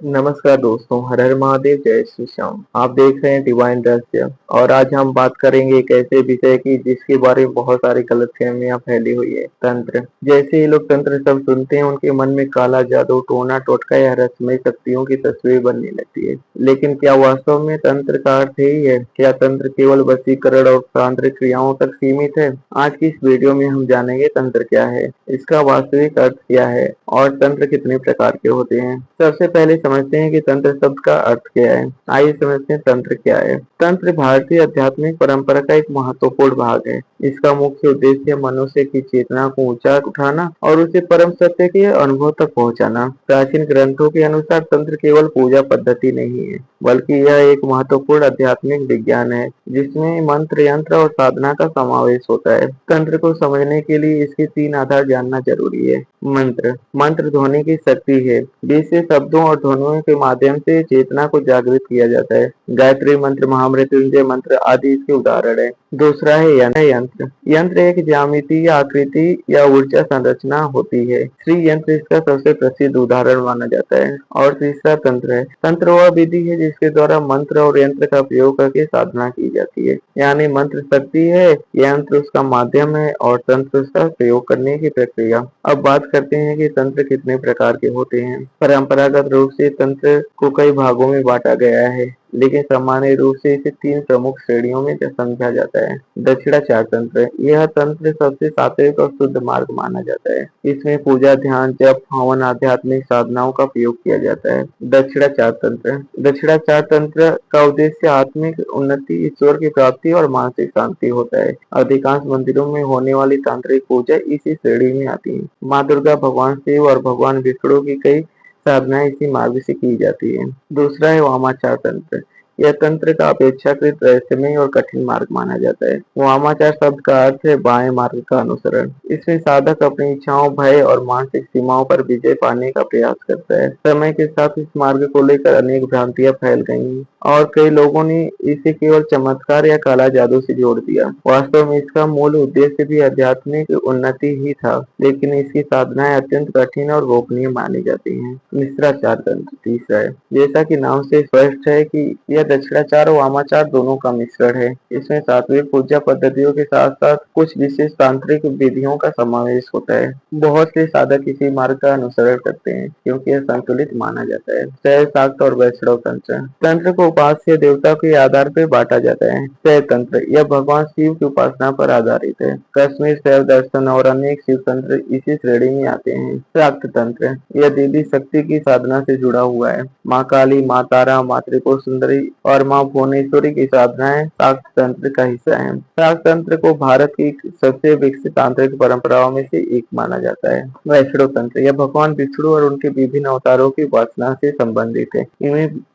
नमस्कार दोस्तों, हर हर महादेव, जय श्री श्याम। आप देख रहे हैं डिवाइन रहस्य और आज हम बात करेंगे एक ऐसे विषय की जिसके बारे में बहुत सारी गलतफहमियां फैली हुई है, तंत्र। जैसे ही लोग तंत्र शब्द सुनते हैं उनके मन में काला जादू, टोना टोटका या रहस्यमय शक्तियों की तस्वीर बनने लगती है। लेकिन क्या वास्तव में तंत्र का अर्थ यही है? क्या तंत्र केवल वशीकरण और तांत्रिक क्रियाओं तक सीमित है? आज की इस वीडियो में हम जानेंगे तंत्र क्या है, इसका वास्तविक अर्थ क्या है और तंत्र कितने प्रकार के होते हैं। सबसे पहले समझते हैं कि तंत्र शब्द का अर्थ क्या है। आइए समझते हैं तंत्र क्या है। तंत्र भारतीय आध्यात्मिक परंपरा का एक महत्वपूर्ण भाग है। इसका मुख्य उद्देश्य मनुष्य की चेतना को ऊंचा उठाना और उसे परम सत्य के अनुभव तक पहुंचाना। प्राचीन ग्रंथों के अनुसार तंत्र केवल पूजा पद्धति नहीं है, बल्कि यह एक महत्वपूर्ण आध्यात्मिक विज्ञान है जिसमें मंत्र, यंत्र और साधना का समावेश होता है। तंत्र को समझने के लिए इसके तीन आधार जानना जरूरी है। मंत्र। मंत्र ध्वनि की शक्ति है। बीच से शब्दों और ध्वनियों के माध्यम से चेतना को जागृत किया जाता है। गायत्री मंत्र, महामृत्युंजय मंत्र आदि इसके उदाहरण है। दूसरा है यंत्र। यंत्र एक ज्यामितीय आकृति या ऊर्जा संरचना होती है। श्री यंत्र इसका सबसे प्रसिद्ध उदाहरण माना जाता है। और तीसरा तंत्र है। तंत्र वह विधि है जिसके द्वारा मंत्र और यंत्र का प्रयोग करके साधना की जाती है। यानी मंत्र शक्ति है, यंत्र उसका माध्यम है और तंत्र उसका प्रयोग करने की प्रक्रिया। अब बात करते हैं कि तंत्र कितने प्रकार के होते हैं। परंपरागत रूप से तंत्र को कई भागों में बांटा गया है, लेकिन सामान्य रूप से इसे तीन प्रमुख श्रेणियों में समझा जाता है। दक्षिणाचार तंत्र। यह तंत्र सबसे सात्विक और शुद्ध मार्ग माना जाता है। इसमें पूजा, ध्यान, जप, हवन, आध्यात्मिक साधनाओं का प्रयोग किया जाता है। दक्षिणाचार तंत्र। दक्षिणाचार तंत्र का उद्देश्य आत्मिक उन्नति, ईश्वर की प्राप्ति और मानसिक शांति होता है। अधिकांश मंदिरों में होने वाली तांत्रिक पूजा इसी श्रेणी में आती है। माँ दुर्गा, भगवान शिव और भगवान विष्णु की कई साधनाएं इसी मार्ग से की जाती है। दूसरा है वामाचार तंत्र। यह तंत्र का अपेक्षाकृत रहस्यमय और कठिन मार्ग माना जाता है। वामाचार शब्द का अर्थ है बाएं मार्ग का अनुसरण। इसमें साधक अपनी इच्छाओं, भय और मानसिक सीमाओं पर विजय पाने का प्रयास करता है। समय के साथ इस मार्ग को लेकर अनेक भ्रांतियां फैल गई और कई लोगों ने इसे केवल चमत्कार या काला जादू से जोड़ दिया। वास्तव में इसका मूल उद्देश्य भी आध्यात्मिक उन्नति ही था, लेकिन इसकी साधनाएं अत्यंत कठिन और गोपनीय मानी जाती हैं। मिश्राचार तंत्र तीसरा है। जैसा कि नाम से स्पष्ट है कि यह दक्षिणाचार और वामाचार दोनों का मिश्रण है। इसमें सात्विक पूजा पद्धतियों के साथ साथ कुछ विशेष तांत्रिक विधियों का समावेश होता है। बहुत से साधक इसी मार्ग का अनुसरण करते हैं क्योंकि यह संतुलित माना जाता है। शैव, शाक्त और वैष्णव तंत्र। तंत्र को उपास्य देवता के आधार पर बांटा जाता है। शैव तंत्र यह भगवान शिव की उपासना पर आधारित है। कश्मीर शैव दर्शन और अनेक शिव तंत्र इसी श्रेणी में आते हैं। शाक्त तंत्र यह देवी शक्ति की साधना से जुड़ा हुआ है। माँ काली, माँ तारा, माँ त्रिपुर सुंदरी और माँ भुवनेश्वरी की साधनाएं शाक्त तंत्र का हिस्सा है। शाक्त तंत्र को भारत की सबसे विकसित तांत्रिक परंपराओं में से एक माना जाता है। वैष्णव तंत्र यह भगवान विष्णु और उनके विभिन्न अवतारों की उपासना से संबंधित है।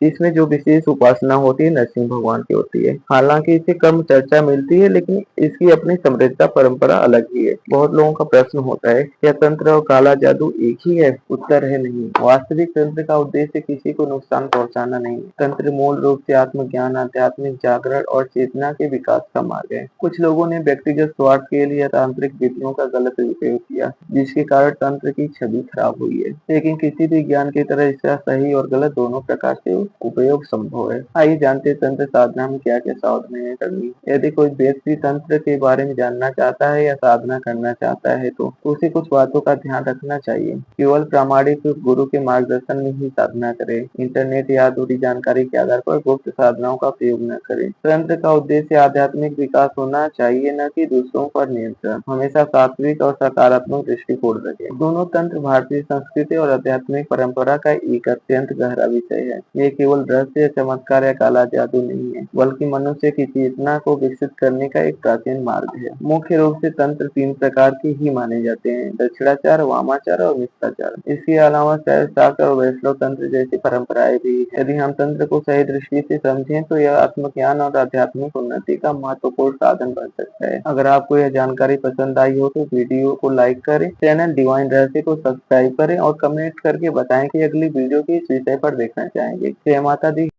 इसमें जो विशेष उपासना होती है नरसिंह भगवान की होती है। हालांकि इसे कम चर्चा मिलती है, लेकिन इसकी अपनी समृद्धता परंपरा अलग ही है। बहुत लोगों का प्रश्न होता है, क्या तंत्र और काला जादू एक ही है? उत्तर है नहीं। वास्तविक तंत्र का उद्देश्य किसी को नुकसान पहुंचाना नहीं। तंत्र मूल रूप से आत्मज्ञान, आध्यात्मिक जागरण और चेतना के विकास का मार्ग है। कुछ लोगों ने व्यक्तिगत स्वार्थ के लिए तांत्रिक विधियों का गलत उपयोग किया, जिसके कारण तंत्र की छवि खराब हुई है। लेकिन किसी भी ज्ञान की तरह इसका सही और गलत दोनों प्रकार से उपयोग संभव है। आइए जानते हैं तंत्र साधना में क्या क्या सावधानियां करनी। यदि कोई व्यक्ति तंत्र के बारे में जानना चाहता है या साधना करना चाहता है तो उसे कुछ बातों का ध्यान रखना चाहिए। केवल प्रामाणिक गुरु के मार्गदर्शन में ही साधना करें। इंटरनेट या अधूरी जानकारी के आधार पर गुप्त साधनाओं का प्रयोग न करें। तंत्र का उद्देश्य आध्यात्मिक विकास होना चाहिए, न कि दूसरों पर नियंत्रण। हमेशा सात्विक और सकारात्मक दृष्टिकोण रखें। दोनों तंत्र भारतीय संस्कृति और आध्यात्मिक परंपरा का एक अत्यंत गहरा विषय है। ये केवल रहस्य, चमत्कार या काला जादू नहीं है, बल्कि मनुष्य की चेतना को विकसित करने का एक प्राचीन मार्ग है। मुख्य रूप से तंत्र तीन प्रकार के ही माने जाते हैं: दक्षिणाचार, वामाचार और मिश्राचार। इसके अलावा शैव, शाक्त और वैष्णव तंत्र जैसी परंपराएं भी। यदि हम तंत्र को सही दृष्टि से समझें तो यह आत्मज्ञान और आध्यात्मिक उन्नति का महत्वपूर्ण साधन बन सकता है। अगर आपको यह जानकारी पसंद आई हो तो वीडियो को लाइक करें, चैनल डिवाइन रहस्य को सब्सक्राइब करें और कमेंट करके बताएं कि अगली वीडियो किस विषय पर देखना चाहेंगे। जय माता दी।